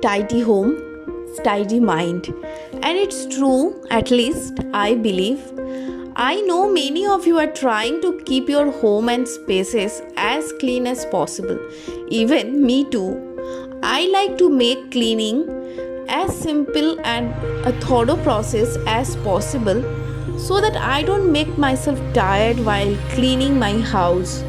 tidy home, tidy mind. And it's true, at least I believe. I know many of you are trying to keep your home and spaces as clean as possible. Even me too. I like to make cleaning as simple and a thorough process as possible so that I don't make myself tired while cleaning my house.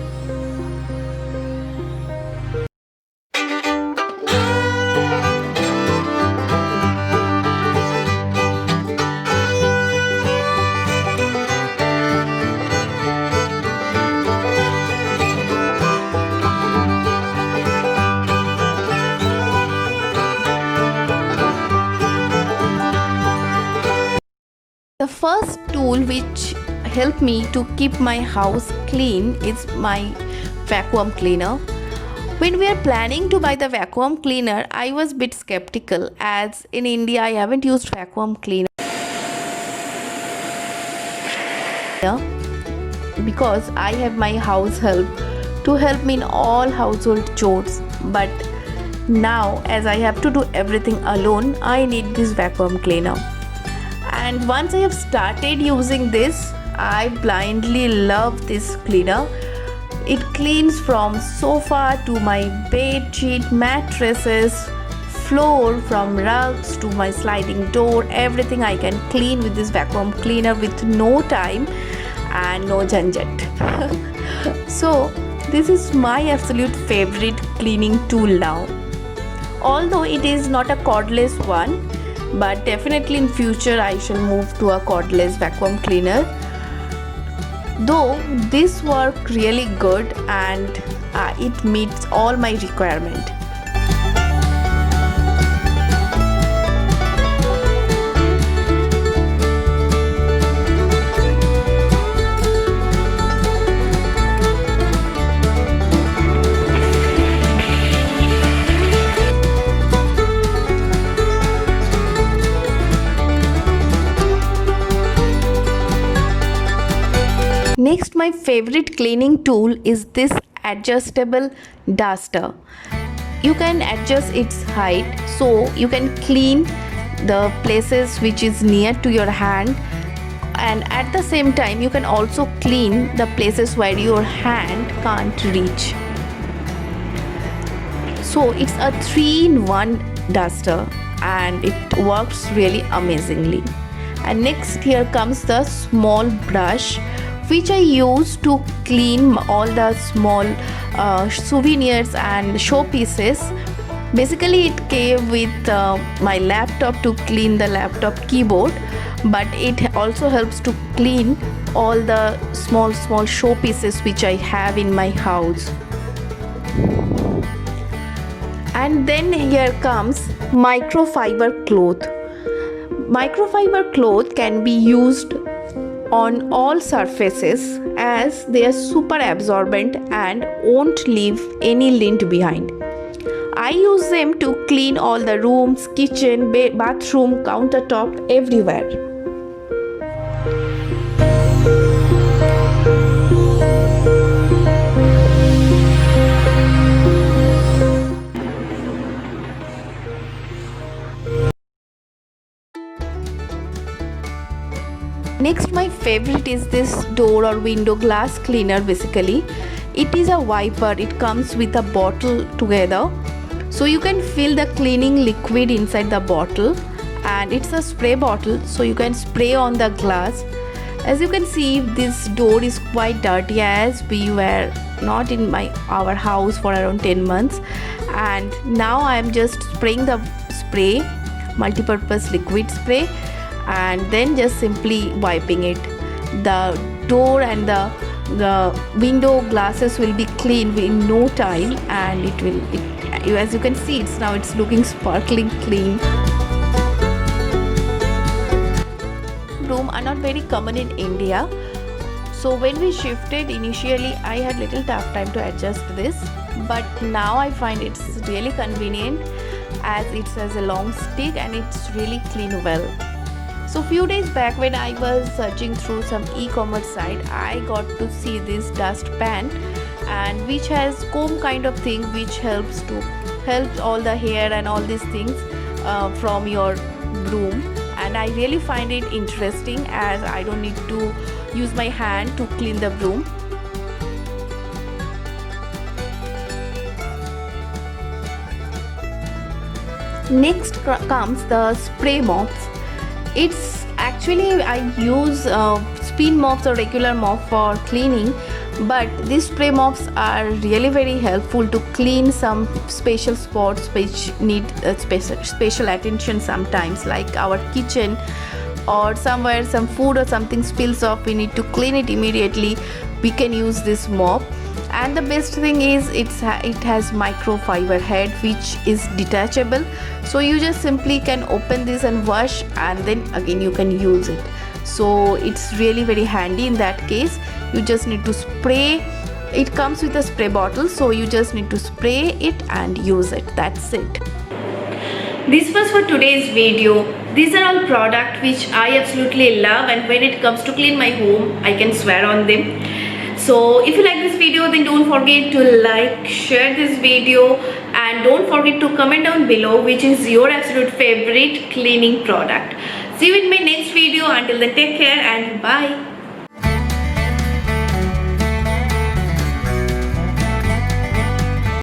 The first tool which helped me to keep my house clean is my vacuum cleaner. When we are planning to buy the vacuum cleaner, I was a bit skeptical as in India I haven't used vacuum cleaner because I have my house help to help me in all household chores. But now as I have to do everything alone, I need this vacuum cleaner. And once I have started using this, I blindly love this cleaner. It cleans from sofa to my bed sheet, mattresses, floor, from rugs to my sliding door. Everything I can clean with this vacuum cleaner with no time and no janjat. So this is my absolute favorite cleaning tool now. Although it is not a cordless one, but definitely in future I shall move to a cordless vacuum cleaner. Though this work really good and it meets all my requirement. Next, my favorite cleaning tool is this adjustable duster. You can adjust its height so you can clean the places which is near to your hand, and at the same time you can also clean the places where your hand can't reach. So it's a 3-in-1 duster and it works really amazingly. And next here comes the small brush which I use to clean all the small souvenirs and showpieces. Basically it came with my laptop to clean the laptop keyboard, but it also helps to clean all the small showpieces which I have in my house. And then here comes microfiber cloth. Microfiber cloth can be used on all surfaces as they are super absorbent and won't leave any lint behind. I use them to clean all the rooms, kitchen, bathroom, countertop, everywhere. Next, my favorite is this door or window glass cleaner. Basically it is a wiper. It comes with a bottle together, so you can fill the cleaning liquid inside the bottle, and it's a spray bottle, so you can spray on the glass. As you can see, this door is quite dirty as we were not in our house for around 10 months, and now I am just spraying the spray, multi-purpose liquid spray, and then just simply wiping it. The door and the window glasses will be clean in no time, and as you can see, it's looking sparkling clean. Room are not very common in India, so when we shifted initially I had little tough time to adjust this, but now I find it's really convenient as it has a long stick and it's really clean well. So few days back when I was searching through some e-commerce site, I got to see this dust pan, and which has comb kind of thing which helps to helps all the hair and all these things from your broom. And I really find it interesting as I don't need to use my hand to clean the broom. Next comes the spray mops. It's actually I use spin mops or regular mop for cleaning, but these spray mops are really very helpful to clean some special spots which need special attention sometimes, like our kitchen or somewhere some food or something spills off, we need to clean it immediately. We can use this mop. And the best thing is it has microfiber head which is detachable, so you just simply can open this and wash, and then again you can use it. So it's really very handy in that case. You just need to spray. It comes with a spray bottle, so you just need to spray it and use it. That's it. This was for today's video. These are all products which I absolutely love, and when it comes to clean my home, I can swear on them. So if you like this video, then don't forget to like, share this video, and don't forget to comment down below which is your absolute favorite cleaning product. See you in my next video. Until then, take care and bye.